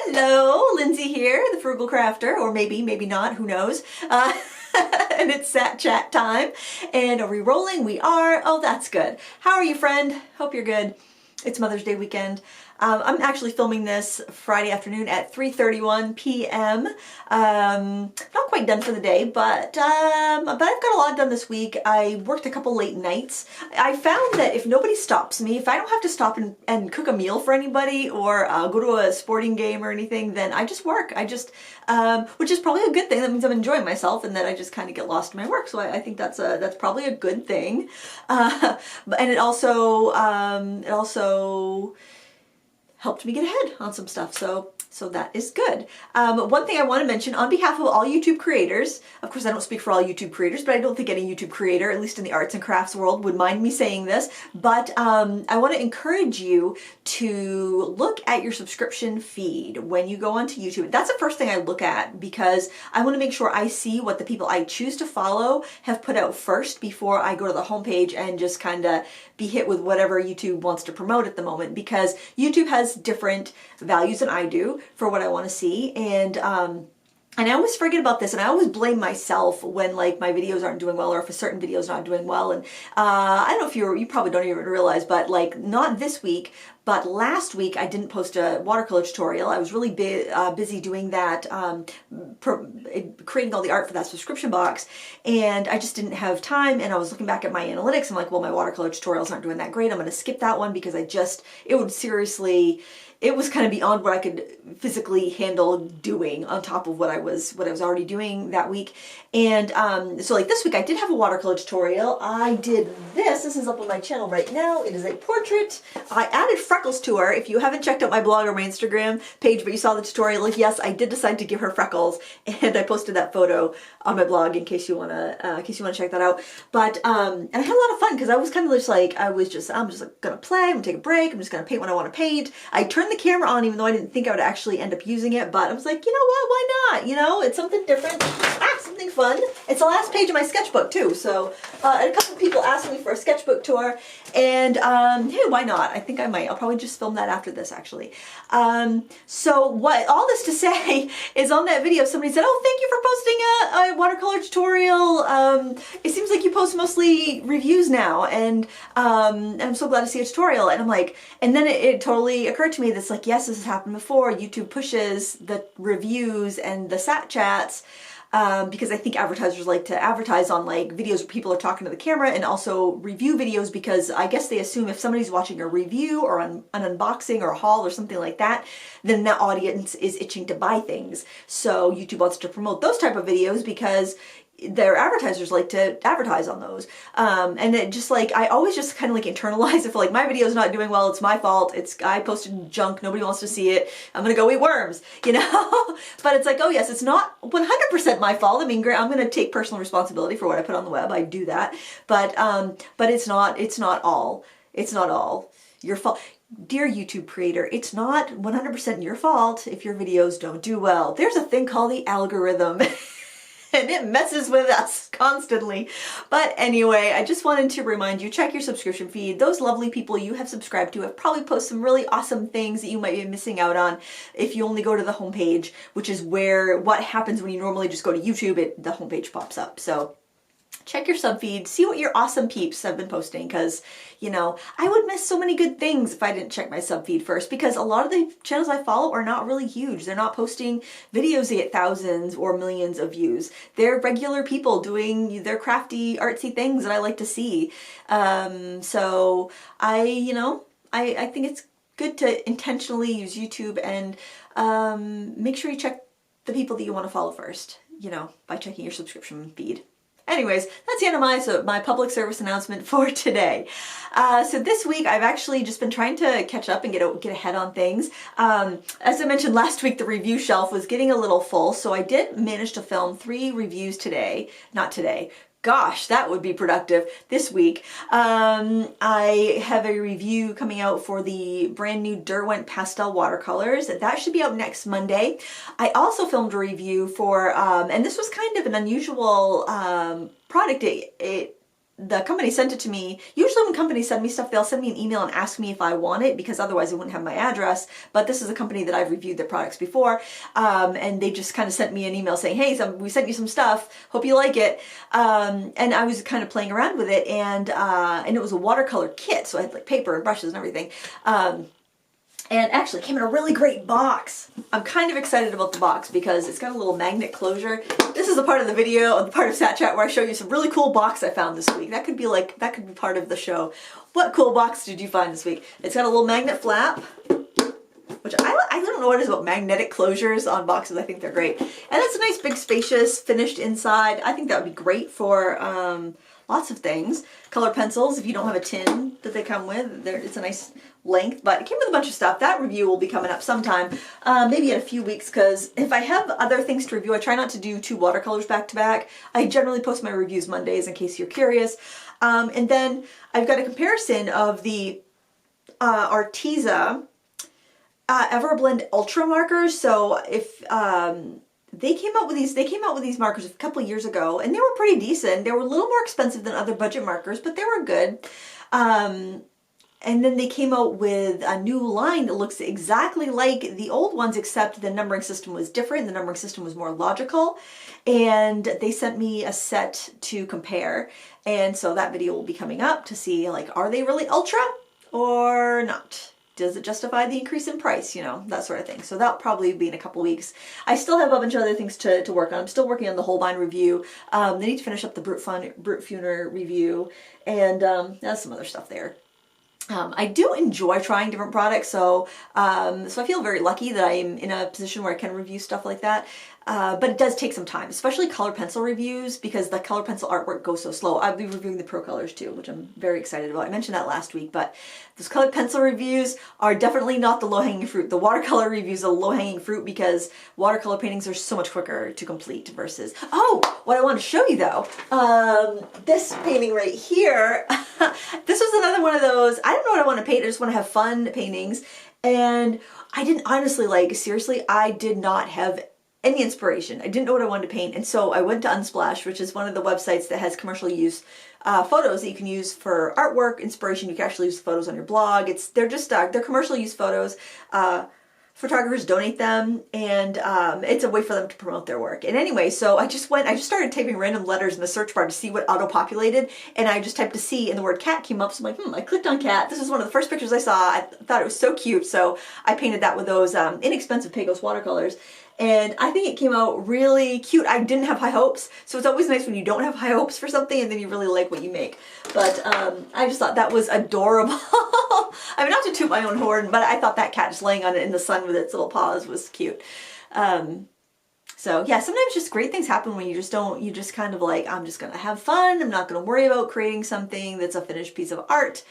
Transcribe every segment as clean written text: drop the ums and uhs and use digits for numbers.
Hello, Lindsay here, the Frugal Crafter, or maybe not, who knows. And it's Sat Chat time. And are we rolling? We are. Oh, that's good. How are you, friend? Hope you're good. It's Mother's Day weekend. I'm actually filming this Friday afternoon at 3:31 p.m. Not quite done for the day, but I've got a lot done this week. I worked a couple late nights. I found that if nobody stops me, if I don't have to stop and cook a meal for anybody or go to a sporting game or anything, then I just work. Which is probably a good thing. That means I'm enjoying myself and that I just kind of get lost in my work. So I think that's probably a good thing. And it also helped me get ahead on some stuff, so that is good. One thing I want to mention on behalf of all YouTube creators, of course I don't speak for all YouTube creators, but I don't think any YouTube creator, at least in the arts and crafts world, would mind me saying this, but I want to encourage you to look at your subscription feed when you go onto YouTube. That's the first thing I look at because I want to make sure I see what the people I choose to follow have put out first before I go to the homepage and just kind of be hit with whatever YouTube wants to promote at the moment, because YouTube has different values than I do for what I want to see, and I always forget about this, and I always blame myself when like my videos aren't doing well, or if a certain video is not doing well. And I don't know if you probably don't even realize, but like not this week, but last week I didn't post a watercolor tutorial. I was really busy doing that, creating all the art for that subscription box, and I just didn't have time. And I was looking back at my analytics. I'm like, well, my watercolor tutorials aren't doing that great. I'm going to skip that one because it was kind of beyond what I could physically handle doing on top of what I was already doing that week. And so like this week I did have a watercolor tutorial. I did this. This is up on my channel right now. It is a portrait. I added freckles to her. If you haven't checked out my blog or my Instagram page, but you saw the tutorial, like, yes, I did decide to give her freckles, and I posted that photo on my blog in case you wanna check that out. But and I had a lot of fun because I was kind of just like I'm just like gonna play. I'm gonna take a break. I'm just gonna paint what I want to paint. I turned the camera on even though I didn't think I would actually end up using it, but I was like, you know what, why not? You know, it's something different, something fun. It's the last page of my sketchbook too, so and a couple of people asked me for a sketchbook tour, and hey, why not? I think I might. I'll probably just film that after this actually. So what all this to say is, on that video somebody said, oh, thank you for posting a watercolor tutorial. It seems like you post mostly reviews now, and I'm so glad to see a tutorial. And I'm like, and then it totally occurred to me that's like, yes, this has happened before. YouTube pushes the reviews and the sat chats because I think advertisers like to advertise on like videos where people are talking to the camera, and also review videos because I guess they assume if somebody's watching a review or an unboxing or a haul or something like that, then that audience is itching to buy things. So YouTube wants to promote those type of videos because their advertisers like to advertise on those. And it just like, I always just kind of like internalize if like my video is not doing well, it's my fault. I posted junk, nobody wants to see it, I'm gonna go eat worms, you know? But it's like, oh yes, it's not 100% my fault. I mean, great, I'm gonna take personal responsibility for what I put on the web. I do that. But it's not all your fault. Dear YouTube creator, it's not 100% your fault if your videos don't do well. There's a thing called the algorithm. And it messes with us constantly. But anyway, I just wanted to remind you, check your subscription feed. Those lovely people you have subscribed to have probably posted some really awesome things that you might be missing out on if you only go to the homepage, which is what happens when you normally just go to YouTube, the homepage pops up. So check your sub feed, see what your awesome peeps have been posting, because, you know, I would miss so many good things if I didn't check my sub feed first, because a lot of the channels I follow are not really huge. They're not posting videos that get thousands or millions of views. They're regular people doing their crafty, artsy things that I like to see. So I think it's good to intentionally use YouTube and make sure you check the people that you want to follow first, you know, by checking your subscription feed. Anyways, that's the end of my public service announcement for today. So this week I've actually just been trying to catch up and get ahead on things. As I mentioned last week, the review shelf was getting a little full, so I did manage to film 3 reviews today. Not today. Gosh, that would be productive this week. I have a review coming out for the brand new Derwent pastel watercolors. That should be out next Monday. I also filmed a review for, and this was kind of an unusual product. the company sent it to me. Usually when companies send me stuff, they'll send me an email and ask me if I want it, because otherwise they wouldn't have my address. But this is a company that I've reviewed their products before, and they just kind of sent me an email saying, hey, we sent you some stuff, hope you like it. And I was kind of playing around with it, and it was a watercolor kit, so I had like paper and brushes and everything. And actually it came in a really great box. I'm kind of excited about the box because it's got a little magnet closure. This is a part of the video, the part of Sat Chat where I show you some really cool box I found this week. That could be part of the show. What cool box did you find this week? It's got a little magnet flap, which I don't know what it is about magnetic closures on boxes. I think they're great. And it's a nice big spacious finished inside. I think that would be great for lots of things. Color pencils, if you don't have a tin that they come with, it's a nice length, but it came with a bunch of stuff. That review will be coming up sometime, maybe in a few weeks, because if I have other things to review, I try not to do 2 watercolors back to back. I generally post my reviews Mondays in case you're curious. And then I've got a comparison of the Arteza Everblend Ultra markers. So if they came out with these markers a couple of years ago, and they were pretty decent. They were a little more expensive than other budget markers, but they were good. And then they came out with a new line that looks exactly like the old ones, except the numbering system was different. The numbering system was more logical. And they sent me a set to compare. And so that video will be coming up to see, like, are they really ultra or not? Does it justify the increase in price? You know, that sort of thing. So that'll probably be in a couple weeks. I still have a bunch of other things to work on. I'm still working on the Holbein review. They need to finish up the Brute Funer review. And there's some other stuff there. I do enjoy trying different products, so I feel very lucky that I'm in a position where I can review stuff like that. But it does take some time, especially color pencil reviews, because the color pencil artwork goes so slow. I'll be reviewing the Pro Colors too, which I'm very excited about. I mentioned that last week, but those colored pencil reviews are definitely not the low-hanging fruit. The watercolor reviews are low-hanging fruit because watercolor paintings are so much quicker to complete versus... Oh, what I want to show you though, this painting right here, this was another one of those, I don't know what I want to paint, I just want to have fun paintings. And I didn't honestly, like, seriously, I did not have any inspiration. I didn't know what I wanted to paint, and so I went to Unsplash, which is one of the websites that has commercial use photos that you can use for artwork inspiration. You can actually use the photos on your blog. They're commercial use photos. Photographers donate them, and it's a way for them to promote their work. And anyway, so I just started typing random letters in the search bar to see what auto-populated, and I just typed a C and the word cat came up, so I'm like, I clicked on cat. This is one of the first pictures I saw. I thought it was so cute, so I painted that with those inexpensive Pagos watercolors. And I think it came out really cute. I didn't have high hopes, so it's always nice when you don't have high hopes for something and then you really like what you make. But I just thought that was adorable. I mean, not to toot my own horn, but I thought that cat just laying on it in the sun with its little paws was cute. So yeah, sometimes just great things happen when you just kind of like, I'm just gonna have fun. I'm not gonna worry about creating something that's a finished piece of art.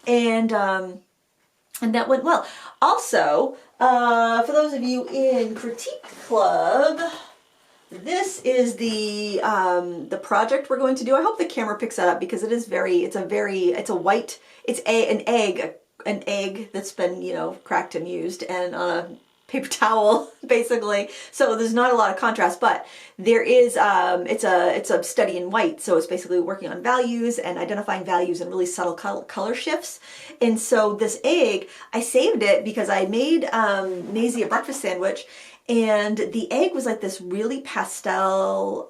And that went well. Also, for those of you in Critique Club, this is the project we're going to do. I hope the camera picks that up because it is an egg that's been, you know, cracked and used, and on a paper towel, basically. So there's not a lot of contrast, but there is, it's a study in white. So it's basically working on values and identifying values and really subtle color shifts. And so this egg, I saved it because I made Maisie a breakfast sandwich, and the egg was like this really pastel,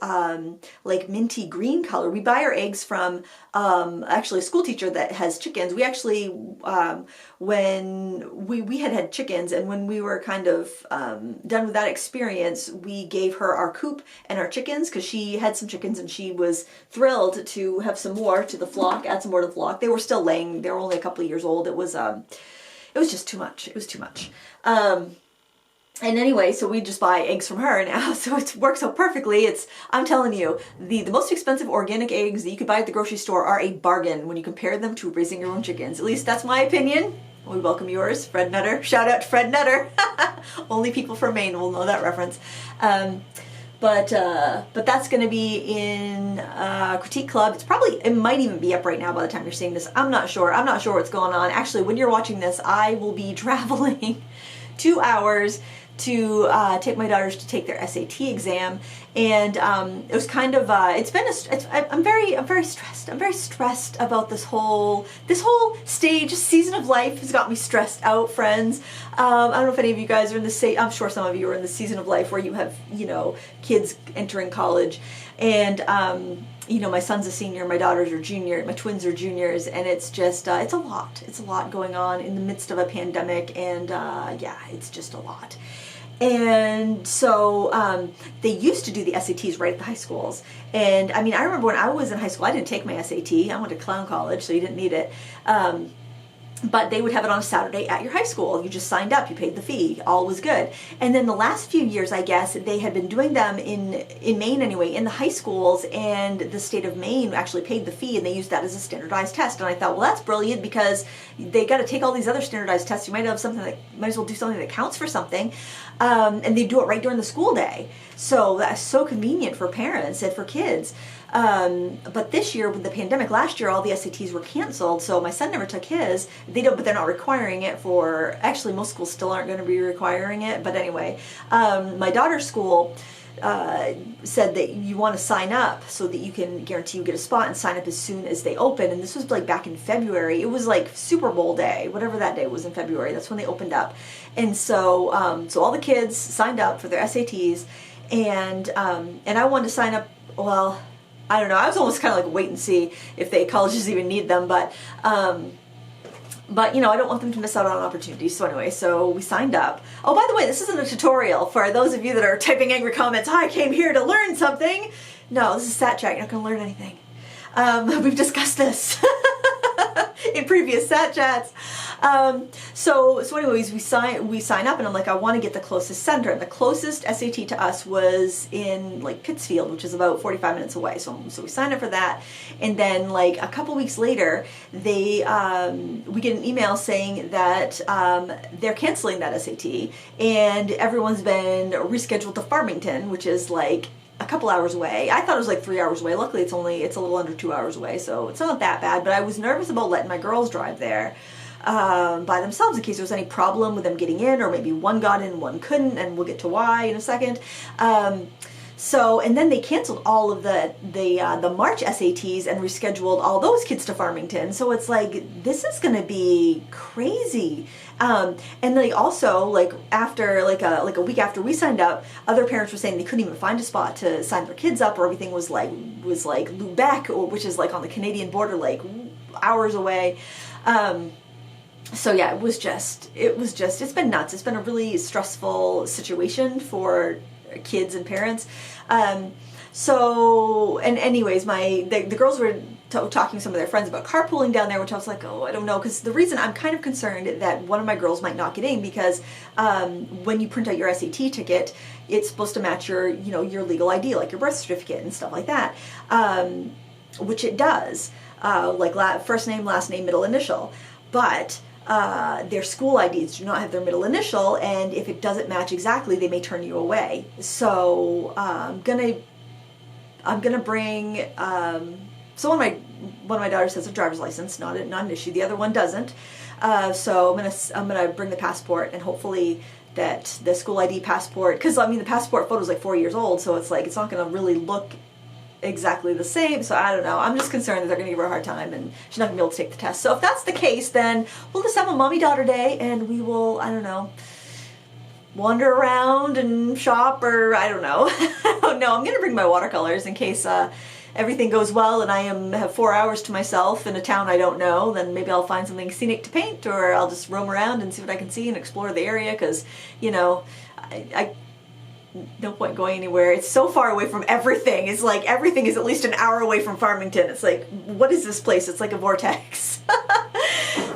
like minty green color. We buy our eggs from actually a school teacher that has chickens. We actually, when we had chickens, and when we were kind of done with that experience, we gave her our coop and our chickens because she had some chickens and she was thrilled to have some more to the flock, add some more to the flock. They were still laying. They were only a couple of years old. It was just too much. It was too much. And anyway, so we just buy eggs from her now, so it works so perfectly. I'm telling you, the most expensive organic eggs that you could buy at the grocery store are a bargain when you compare them to raising your own chickens. At least that's my opinion. We welcome yours, Fred Nutter. Shout out to Fred Nutter. Only people from Maine will know that reference. But that's going to be in Critique Club. It might even be up right now by the time you're seeing this. I'm not sure. I'm not sure what's going on. Actually, when you're watching this, I will be traveling 2 hours to take my daughters to take their SAT exam, and it was kind of I'm very stressed. I'm very stressed about this whole season of life has got me stressed out, friends. I don't know if any of you guys are in the same. I'm sure some of you are in the season of life where you have kids entering college, and my son's a senior, my daughters are junior, my twins are juniors, and it's just it's a lot going on in the midst of a pandemic, and it's just a lot. And so they used to do the SATs right at the high schools. And I mean, I remember when I was in high school, I didn't take my SAT. I went to clown college, so you didn't need it. But they would have it on a Saturday at your high school. You just signed up, you paid the fee, all was good. And then the last few years, I guess, they had been doing them in Maine anyway, in the high schools, and the state of Maine actually paid the fee, and they used that as a standardized test. And I thought, well, that's brilliant, because they got to take all these other standardized tests. You might have something that, might as well do something that counts for something. And they do it right during the school day. So that's so convenient for parents and for kids. But this year with the pandemic, last year all the SATs were canceled, so my son never took his. But they're not requiring it for, actually most schools still aren't going to be requiring it, but anyway, my daughter's school said that you want to sign up so that you can guarantee you get a spot and sign up as soon as they open. And this was like back in February. It was like Super Bowl day, whatever that day was in February. That's when they opened up. And so so all the kids signed up for their SATs, and I wanted to sign up. Well, I don't know. I was almost kind of like wait and see if the colleges even need them, but I don't want them to miss out on opportunities. So anyway, so we signed up. Oh, by the way, this isn't a tutorial for those of you that are typing angry comments. I came here to learn something. No, this is Sat Chat. You're not going to learn anything. We've discussed this in previous Sat Chats. So anyways, we sign up, and I'm like, I want to get the closest center. And the closest SAT to us was in like Pittsfield, which is about 45 minutes away. So we signed up for that, and then like a couple weeks later, we get an email saying that they're canceling that SAT, and everyone's been rescheduled to Farmington, which is like a couple hours away. I thought it was like 3 hours away. Luckily, it's a little under 2 hours away, so it's not that bad. But I was nervous about letting my girls drive there by themselves in case there was any problem with them getting in, or maybe one got in, one couldn't, and we'll get to why in a second. And then they canceled all of the March SATs and rescheduled all those kids to Farmington. So it's like, this is going to be crazy. And they also, like after like a week after we signed up, other parents were saying they couldn't even find a spot to sign their kids up, or everything was like Lubec, which is like on the Canadian border, like hours away. So yeah, it's been nuts. It's been a really stressful situation for kids and parents. Anyways, the girls were talking to some of their friends about carpooling down there, which I was like, oh, I don't know, because the reason I'm kind of concerned that one of my girls might not get in, because when you print out your SAT ticket, it's supposed to match your legal ID, like your birth certificate and stuff like that, which it does, like first name, last name, middle initial, but their school IDs do not have their middle initial, and if it doesn't match exactly, they may turn you away. So I'm gonna bring. So one of my daughters has a driver's license, not an issue. The other one doesn't. So I'm gonna bring the passport, and hopefully that the school ID passport, because I mean the passport photo is like 4 years old, so it's like it's not gonna really look exactly the same. So I don't know. I'm just concerned that they're gonna give her a hard time and she's not gonna be able to take the test. So if that's the case, then we'll just have a mommy-daughter day, and we will, I don't know, wander around and shop, or I don't know. I don't know. I'm gonna bring my watercolors in case everything goes well and I have 4 hours to myself in a town I don't know. Then maybe I'll find something scenic to paint, or I'll just roam around and see what I can see and explore the area, because I no point going anywhere. It's so far away from everything. It's like everything is at least an hour away from Farmington. It's like, what is this place? It's like a vortex.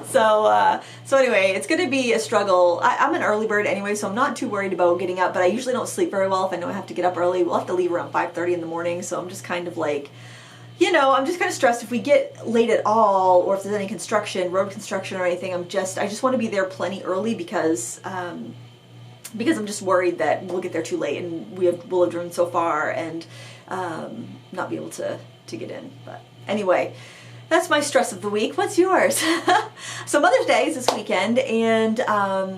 So anyway, it's going to be a struggle. I'm an early bird anyway, so I'm not too worried about getting up, but I usually don't sleep very well if I know I have to get up early. We'll have to leave around 5:30 in the morning, so I'm just kind of like, I'm just kind of stressed if we get late at all, or if there's any construction, road construction or anything. I just want to be there plenty early, because I'm just worried that we'll get there too late, and we'll have driven so far and not be able to get in. But anyway, that's my stress of the week. What's yours? So Mother's Day is this weekend, and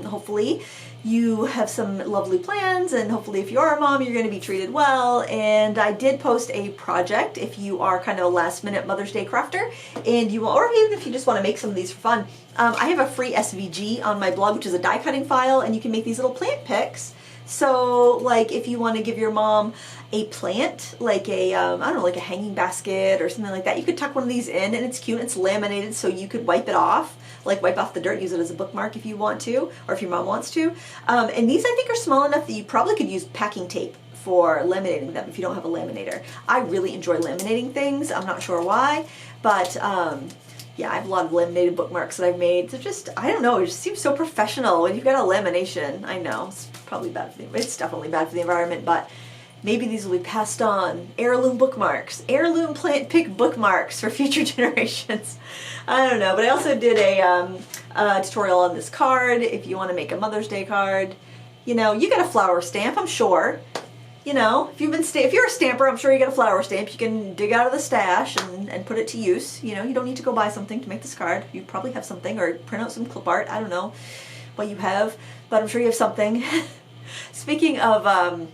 hopefully you have some lovely plans, and hopefully if you are a mom, you're going to be treated well. And I did post a project if you are kind of a last minute Mother's Day crafter, and you will, or even if you just want to make some of these for fun. I have a free SVG on my blog, which is a die cutting file, and you can make these little plant picks. So like if you want to give your mom a plant, like a, I don't know, like a hanging basket or something like that, you could tuck one of these in, and it's cute, it's laminated, so you could wipe it off, like wipe off the dirt, use it as a bookmark if you want to, or if your mom wants to. And these I think are small enough that you probably could use packing tape for laminating them if you don't have a laminator. I really enjoy laminating things, I'm not sure why, but yeah, I have a lot of laminated bookmarks that I've made. So just, I don't know, it just seems so professional when you've got a lamination. I know, it's probably bad for it's definitely bad for the environment, but maybe these will be passed on. Heirloom bookmarks, heirloom plant pick bookmarks for future generations. I don't know, but I also did a tutorial on this card. If you want to make a Mother's Day card, you know, you get a flower stamp, I'm sure. You know, if you're a stamper, I'm sure you get a flower stamp. You can dig out of the stash and put it to use. You know, you don't need to go buy something to make this card. You probably have something, or print out some clip art. I don't know what you have, but I'm sure you have something. Speaking of,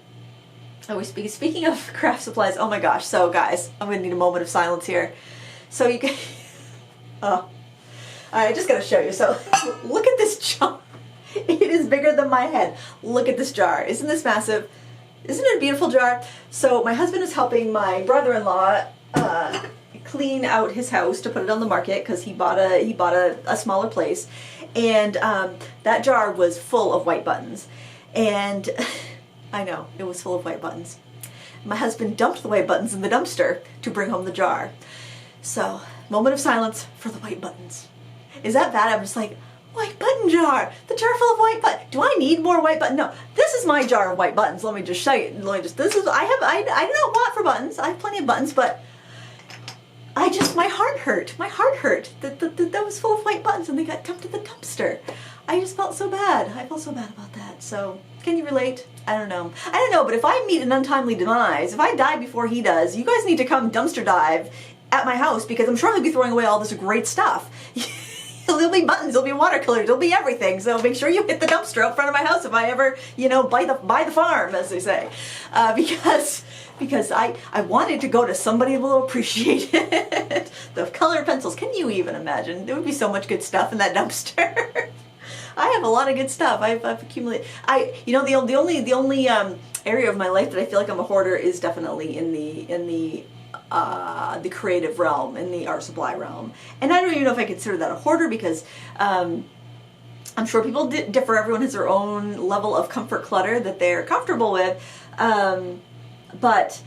speaking of craft supplies, oh my gosh. So guys, I'm gonna need a moment of silence here. So you can, oh, I just gotta show you. So look at this jar. It is bigger than my head. Look at this jar. Isn't this massive? Isn't it a beautiful jar? So my husband is helping my brother-in-law clean out his house to put it on the market because he bought a smaller place, and that jar was full of white buttons, and I know it was full of white buttons. My husband dumped the white buttons in the dumpster to bring home the jar. So moment of silence for the white buttons. Is that bad? I'm just like, white button jar, the jar full of white buttons. Do I need more white buttons? No, this is my jar of white buttons. Let me just show you. This is, I do not want for buttons. I have plenty of buttons, but my heart hurt. My heart hurt that was full of white buttons and they got dumped in the dumpster. I just felt so bad. I felt so bad about that. So, can you relate? I don't know. I don't know, but if I meet an untimely demise, if I die before he does, you guys need to come dumpster dive at my house because I'm sure he'll be throwing away all this great stuff. There'll be buttons, there'll be watercolors, there'll be everything. So make sure you hit the dumpster out front of my house if I ever, you know, buy the farm, as they say, because I wanted to go to somebody who will appreciate it. The colored pencils. Can you even imagine? There would be so much good stuff in that dumpster. I have a lot of good stuff. I've accumulated. You know, the only area of my life that I feel like I'm a hoarder is definitely in the creative realm, in the art supply realm. And I don't even know if I consider that a hoarder because I'm sure people differ. Everyone has their own level of comfort clutter that they're comfortable with. But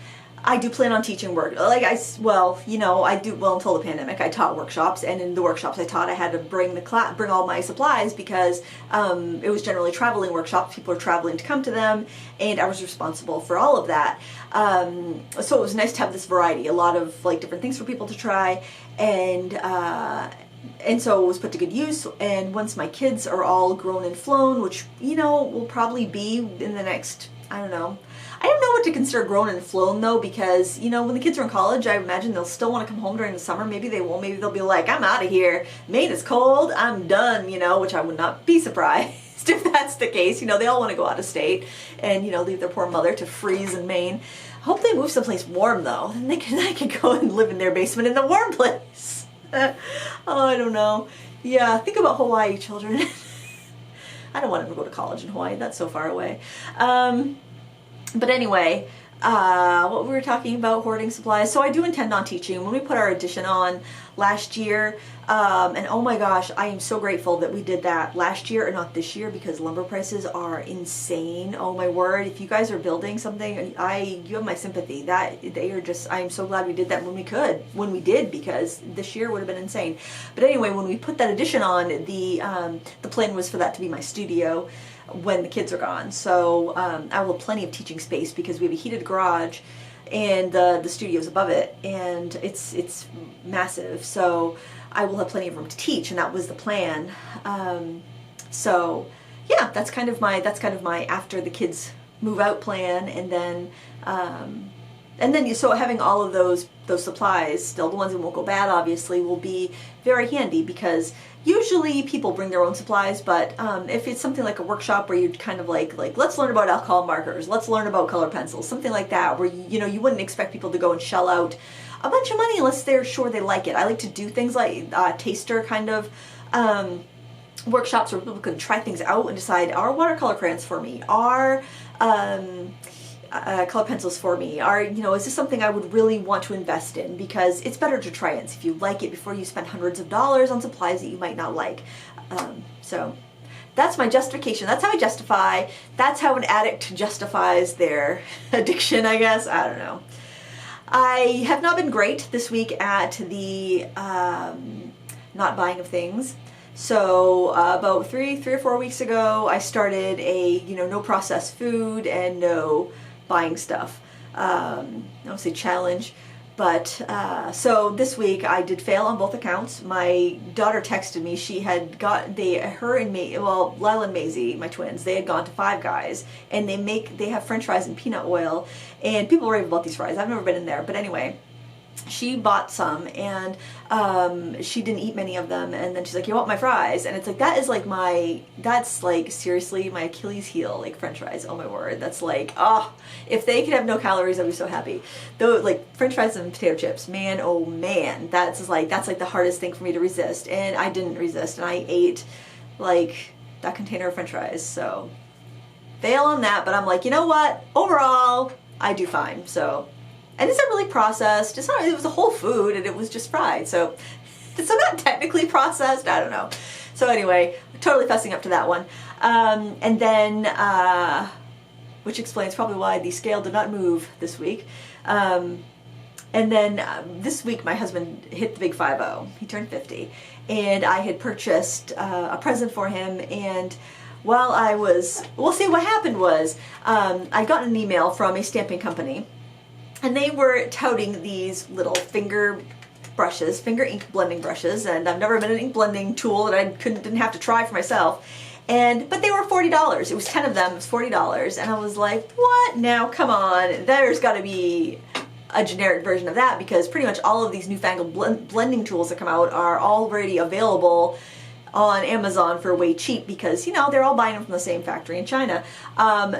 I do plan on teaching work. Like until the pandemic, I taught workshops, and in the workshops I taught, I had to bring all my supplies because it was generally traveling workshops. People are traveling to come to them, and I was responsible for all of that. So it was nice to have this variety, a lot of like different things for people to try, and so it was put to good use. And once my kids are all grown and flown, which will probably be in the next, I don't know what to consider grown and flown though, because when the kids are in college, I imagine they'll still want to come home during the summer. Maybe they won't. Maybe they'll be like, I'm out of here. Maine is cold. I'm done. Which I would not be surprised if that's the case. They all want to go out of state and leave their poor mother to freeze in Maine. I hope they move someplace warm though. Then I can go and live in their basement in the warm place. Oh, I don't know. Yeah, think about Hawaii, children. I don't want them to go to college in Hawaii. That's so far away. But anyway, what we were talking about, hoarding supplies. So I do intend on teaching. When we put our edition on last year, and oh my gosh, I am so grateful that we did that last year and not this year because lumber prices are insane. Oh my word, if you guys are building something, you have my sympathy. I am so glad we did that when we did, because this year would have been insane. But anyway, when we put that edition on, the plan was for that to be my studio when the kids are gone. So I will have plenty of teaching space because we have a heated garage and the studio's above it, and it's massive. So I will have plenty of room to teach, and that was the plan. So yeah, that's kind of my after the kids move out plan, and then and then so having all of those supplies, still the ones that won't go bad obviously, will be very handy, because usually people bring their own supplies, but if it's something like a workshop where you're kind of like let's learn about alcohol markers, let's learn about color pencils, something like that, where you wouldn't expect people to go and shell out a bunch of money unless they're sure they like it. I like to do things like taster kind of workshops where people can try things out and decide, are watercolor crayons for me? Are color pencils for me? Is this something I would really want to invest in? Because it's better to try it if you like it before you spend hundreds of dollars on supplies that you might not like. So that's my justification. That's how I justify. That's how an addict justifies their addiction, I guess. I don't know. I have not been great this week at the not buying of things. So about three or 4 weeks ago, I started a no processed food and no buying stuff. I don't say challenge, but so this week I did fail on both accounts. My daughter texted me. She had Lila and Maisie, my twins, they had gone to Five Guys, and they have French fries and peanut oil, and people rave about these fries. I've never been in there, but anyway. She bought some, and she didn't eat many of them, and then she's like, you want my fries? And it's like, that's like seriously my Achilles heel, like French fries. Oh my word, that's like, if they could have no calories, I'd be so happy. Though, like French fries and potato chips, man, oh man, that's like the hardest thing for me to resist, and I didn't resist, and I ate like that container of French fries. So fail on that, but I'm like, you know what, overall I do fine. So, and it's not really processed. It was a whole food, and it was just fried. So not technically processed. I don't know. So anyway, totally fessing up to that one. And then, which explains probably why the scale did not move this week. And then this week my husband hit the big 50. He turned 50. And I had purchased a present for him, and while see, what happened was I got an email from a stamping company. And they were touting these little finger ink blending brushes, and I've never been an ink blending tool that I didn't have to try for myself. But they were $40. It was 10 of them, it was $40. And I was like, what? Now, come on. There's got to be a generic version of that, because pretty much all of these newfangled blending tools that come out are already available on Amazon for way cheap, because they're all buying them from the same factory in China.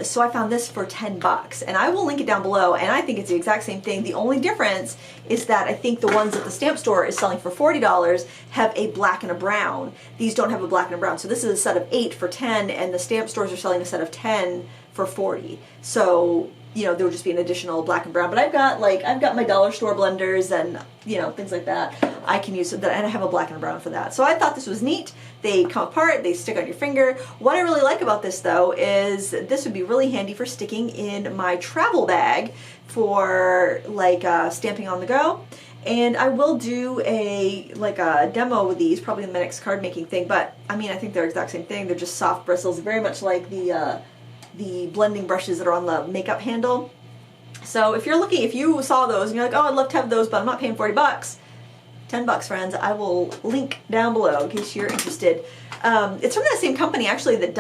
So I found this for $10, and I will link it down below, and I think it's the exact same thing. The only difference is that I think the ones that the stamp store is selling for $40 have a black and a brown. These don't have a black and a brown. So this is a set of 8 for 10, and the stamp stores are selling a set of 10 for 40. So there would just be an additional black and brown. But I've got my dollar store blenders and things like that. I can use that, and I have a black and a brown for that. So I thought this was neat. They come apart, they stick on your finger. What I really like about this though is this would be really handy for sticking in my travel bag for stamping on the go. And I will do a demo with these, probably in my next card making thing. But I mean, I think they're the exact same thing. They're just soft bristles, very much like the blending brushes that are on the makeup handle. So if you saw those and you're like, oh, I'd love to have those, but I'm not paying $40. $10, friends. I will link down below in case you're interested. It's from that same company actually that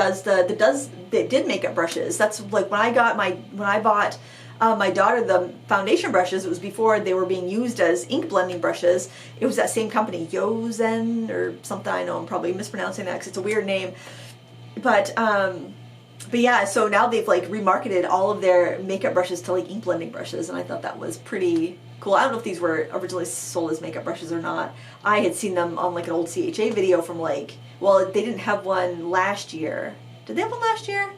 did makeup brushes. That's like when I bought my daughter the foundation brushes. It was before they were being used as ink blending brushes. It was that same company, Yozen or something. I know I'm probably mispronouncing that because it's a weird name, but yeah, so now they've remarketed all of their makeup brushes to ink blending brushes, and I thought that was pretty cool. I don't know if these were originally sold as makeup brushes or not. I had seen them on an old CHA video from well, they didn't have one last year. Did they have one last year?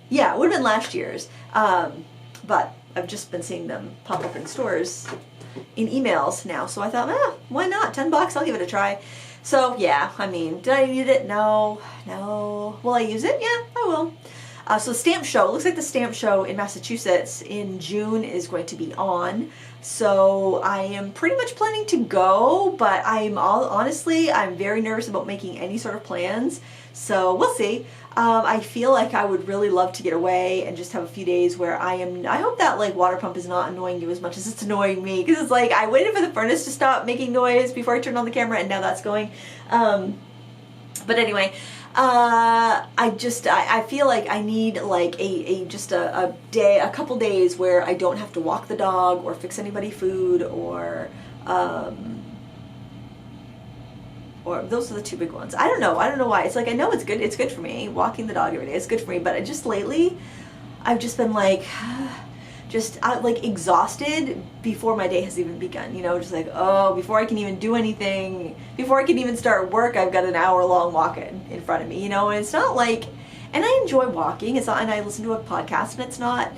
Yeah, it would have been last year's. But I've just been seeing them pop up in stores in emails now, so I thought, why not? $10, I'll give it a try. So yeah, I mean, did I need it? No. Will I use it? Yeah, I will. So the stamp show, it looks like the stamp show in Massachusetts in June is going to be on. So I am pretty much planning to go, but honestly, I'm very nervous about making any sort of plans. So we'll see. I feel like I would really love to get away and just have a few days where I hope that water pump is not annoying you as much as it's annoying me, because it's I waited for the furnace to stop making noise before I turned on the camera, and now that's going. But anyway, I feel like I need like a day, a couple days where I don't have to walk the dog or fix anybody food or those are the two big ones. I don't know why. It's like, I know it's good for me. Walking the dog every day is good for me, but lately I've just been like, like exhausted before my day has even begun, just like, oh, before I can even do anything, before I can even start work, I've got an hour-long walk in front of me, and it's not like, and I enjoy walking, it's not, and I listen to a podcast, and it's not,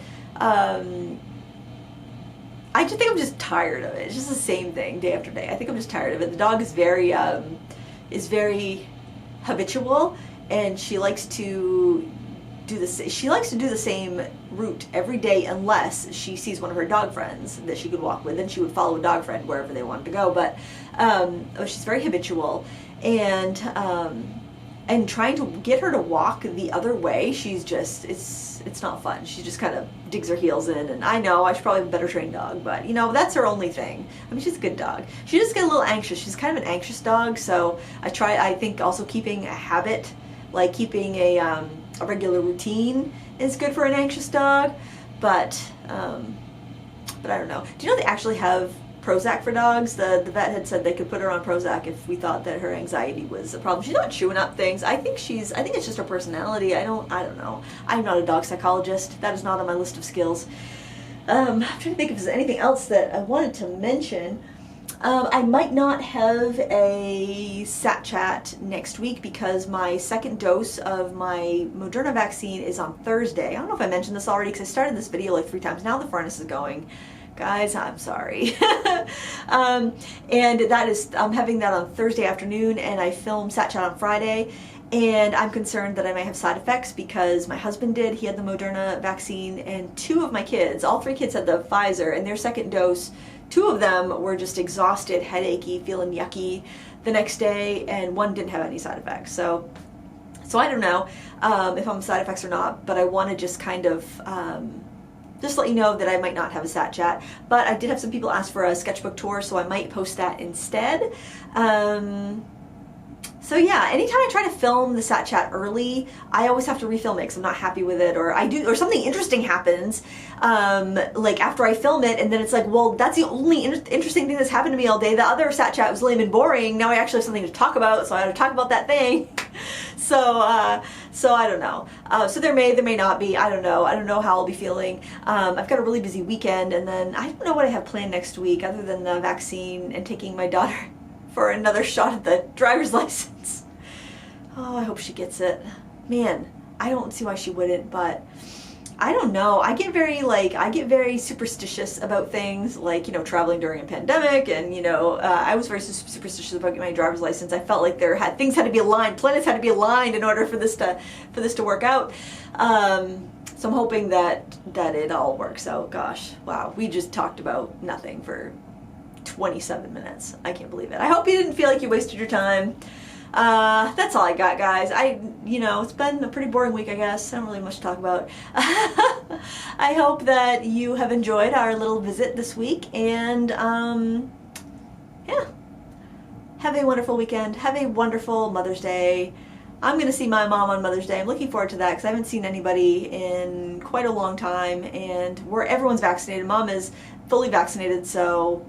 I just think I'm just tired of it. It's just the same thing day after day. I think I'm just tired of it. The dog is very habitual, and she likes to do the same route every day unless she sees one of her dog friends that she could walk with, and she would follow a dog friend wherever they wanted to go. But she's very habitual, and trying to get her to walk the other way, she's just, it's not fun. She just kind of digs her heels in, and I know I should probably have a better trained dog, but that's her only thing. I mean, she's a good dog. She just gets a little anxious. She's kind of an anxious dog, so I think also keeping a habit, like keeping a regular routine is good for an anxious dog, but I don't know. Do you know they actually have Prozac for dogs? The vet had said they could put her on Prozac if we thought that her anxiety was a problem. She's not chewing up things. I think it's just her personality. I don't know. I'm not a dog psychologist. That is not on my list of skills. I'm trying to think if there's anything else that I wanted to mention. I might not have a Sat Chat next week because my second dose of my Moderna vaccine is on Thursday. I don't know if I mentioned this already because I started this video like 3 times now. The furnace is going. Guys, I'm sorry. And I'm having that on Thursday afternoon, and I film Sat Chat on Friday. And I'm concerned that I may have side effects because my husband did. He had the Moderna vaccine, and 2 of my kids, all 3 kids had the Pfizer, and their second dose, 2 of them were just exhausted, headachy, feeling yucky the next day, and 1 didn't have any side effects. So I don't know if I'm side effects or not, but I want to just kind of just let you know that I might not have a Sat Chat. But I did have some people ask for a sketchbook tour, so I might post that instead. So yeah, anytime I try to film the Sat Chat early, I always have to refilm it because I'm not happy with it, or something interesting happens, like after I film it, and then it's like, well, that's the only interesting thing that's happened to me all day. The other Sat Chat was lame and boring. Now I actually have something to talk about, so I have to talk about that thing. So I don't know. So there may not be. I don't know. I don't know how I'll be feeling. I've got a really busy weekend, and then I don't know what I have planned next week other than the vaccine and taking my daughter for another shot at the driver's license. Oh, I hope she gets it. Man, I don't see why she wouldn't, but I don't know. I get very superstitious about things like, traveling during a pandemic, and, I was very superstitious about getting my driver's license. I felt like things had to be aligned, planets had to be aligned in order for this to work out. So I'm hoping that it all works out. Gosh, wow, we just talked about nothing for 27 minutes. I can't believe it. I hope you didn't feel like you wasted your time. That's all I got, guys. It's been a pretty boring week, I guess. I don't really have much to talk about. I hope that you have enjoyed our little visit this week, and yeah, have a wonderful weekend. Have a wonderful Mother's Day. I'm going to see my mom on Mother's Day. I'm looking forward to that because I haven't seen anybody in quite a long time, and everyone's vaccinated. Mom is fully vaccinated, so